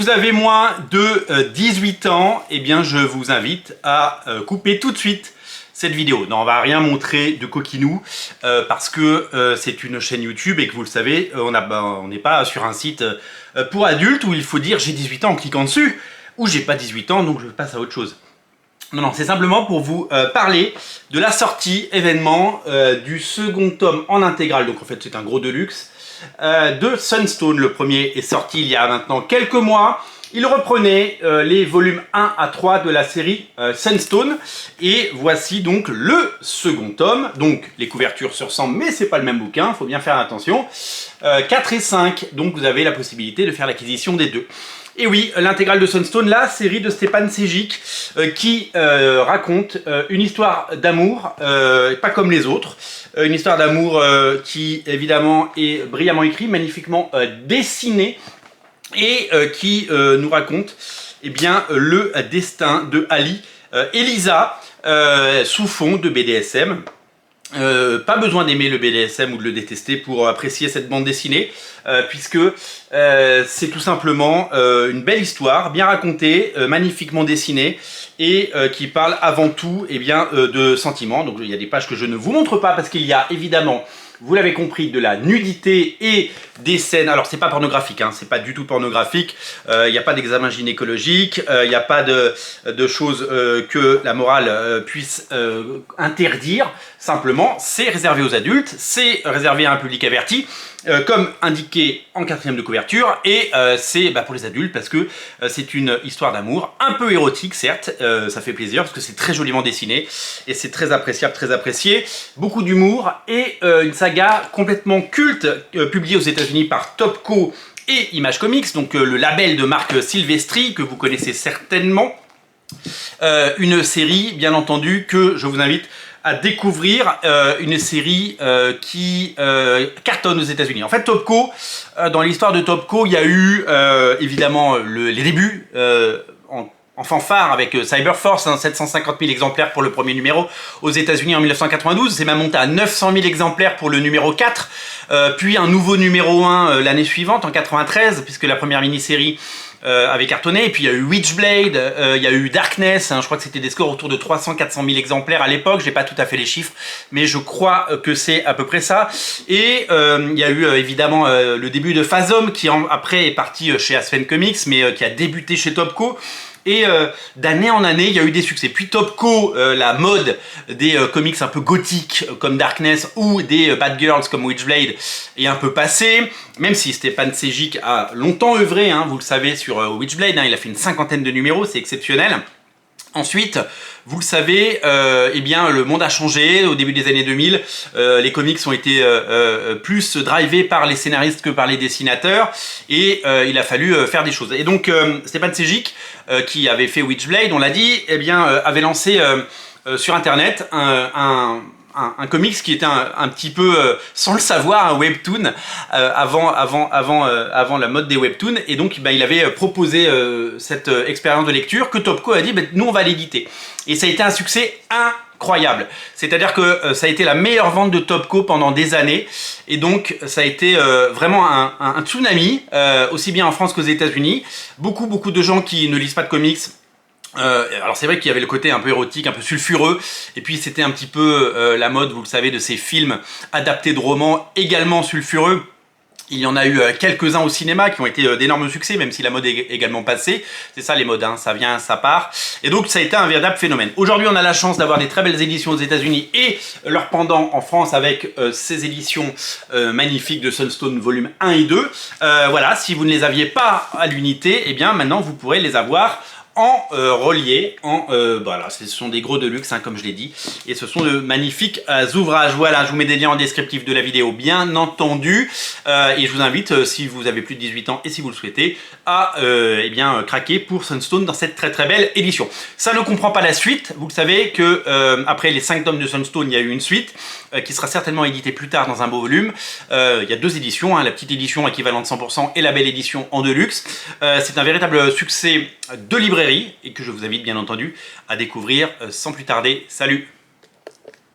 Vous avez moins de 18 ans, eh bien je vous invite à couper tout de suite cette vidéo. Non, on va rien montrer de coquinou parce que c'est une chaîne YouTube et que vous le savez, on n'est pas sur un site pour adultes où il faut dire j'ai 18 ans en cliquant dessus ou j'ai pas 18 ans donc je passe à autre chose. Non, non, c'est simplement pour vous parler de la sortie événement du second tome en intégrale, donc en fait c'est un gros deluxe, de Sunstone. Le premier est sorti il y a maintenant quelques mois. Il reprenait les volumes 1 à 3 de la série Sunstone. Et voici donc le second tome. Donc les couvertures se ressemblent, mais c'est pas le même bouquin, il faut bien faire attention. 4 et 5, donc vous avez la possibilité de faire l'acquisition des deux. Et oui, l'intégrale de Sunstone, la série de Stjepan Sejic qui raconte une histoire d'amour, pas comme les autres. Une histoire d'amour qui évidemment est brillamment écrite, magnifiquement dessinée et qui nous raconte eh bien, le destin de Ali Elisa sous fond de BDSM. Pas besoin d'aimer le BDSM ou de le détester pour apprécier cette bande dessinée, puisque c'est tout simplement une belle histoire, bien racontée, magnifiquement dessinée, et qui parle avant tout eh bien, de sentiments. Donc il y a des pages que je ne vous montre pas, parce qu'il y a évidemment, vous l'avez compris, de la nudité et des scènes. Alors c'est pas pornographique, hein, c'est pas du tout pornographique, il n'y a pas d'examen gynécologique, il n'y a pas de choses que la morale puisse interdire. Simplement, c'est réservé aux adultes, c'est réservé à un public averti, comme indiqué en quatrième de couverture, et c'est pour les adultes parce que c'est une histoire d'amour, un peu érotique certes, ça fait plaisir parce que c'est très joliment dessiné, et c'est très appréciable, très apprécié, beaucoup d'humour, et une saga complètement culte, publiée aux États-Unis par Topco et Image Comics, donc le label de Marc Silvestri, que vous connaissez certainement. Une série, bien entendu, que je vous invite à découvrir, une série qui cartonne aux États-Unis. En fait, Topco, dans l'histoire de Topco, il y a eu évidemment les débuts en fanfare avec Cyberforce, 750 000 exemplaires pour le premier numéro aux États-Unis en 1992. C'est même monté à 900 000 exemplaires pour le numéro 4, puis un nouveau numéro 1 l'année suivante, en 93, puisque la première mini-série avait cartonné. Et puis il y a eu Witchblade, il y a eu Darkness, je crois que c'était des scores autour de 300-400 000 exemplaires à l'époque, j'ai pas tout à fait les chiffres, mais je crois que c'est à peu près ça. Et il y a eu évidemment le début de Phasm, qui après est parti chez Aspen Comics, mais qui a débuté chez Topco. Et d'année en année, il y a eu des succès. Puis Topco, la mode des comics un peu gothiques comme Darkness ou des bad girls comme Witchblade est un peu passée. Même si Stjepan Sejic a longtemps œuvré, vous le savez, sur Witchblade, il a fait une 50aine de numéros, c'est exceptionnel. Ensuite, vous le savez, eh bien, le monde a changé. Au début des années 2000, les comics ont été plus drivés par les scénaristes que par les dessinateurs, et il a fallu faire des choses. Et donc, Stjepan Sejic, qui avait fait Witchblade, on l'a dit, eh bien, avait lancé sur Internet un comics qui était un petit peu, sans le savoir, un webtoon avant la mode des webtoons, et donc il avait proposé cette expérience de lecture que Topco a dit nous on va l'éditer, et ça a été un succès incroyable. C'est-à-dire que ça a été la meilleure vente de Topco pendant des années, et donc ça a été vraiment un tsunami, aussi bien en France qu'aux États-Unis. Beaucoup de gens qui ne lisent pas de comics. Alors c'est vrai qu'il y avait le côté un peu érotique, un peu sulfureux, et puis c'était un petit peu la mode, vous le savez, de ces films adaptés de romans également sulfureux. Il y en a eu quelques-uns au cinéma qui ont été d'énormes succès, même si la mode est également passée. C'est ça les modes, ça vient, ça part. Et donc ça a été un véritable phénomène. Aujourd'hui, on a la chance d'avoir des très belles éditions aux États-Unis et leur pendant en France avec ces éditions magnifiques de Sunstone volume 1 et 2. Voilà, si vous ne les aviez pas à l'unité, eh bien maintenant vous pourrez les avoir en relié, voilà, ce sont des gros deluxe, comme je l'ai dit, et ce sont de magnifiques ouvrages. Voilà, je vous mets des liens en descriptif de la vidéo, bien entendu, et je vous invite, si vous avez plus de 18 ans et si vous le souhaitez, à eh bien, craquer pour Sunstone dans cette très belle édition. Ça ne comprend pas la suite, vous le savez que après les 5 tomes de Sunstone, il y a eu une suite, qui sera certainement éditée plus tard dans un beau volume. Il y a 2 éditions, la petite édition équivalente 100% et la belle édition en deluxe. C'est un véritable succès de librairie et que je vous invite bien entendu à découvrir sans plus tarder. Salut!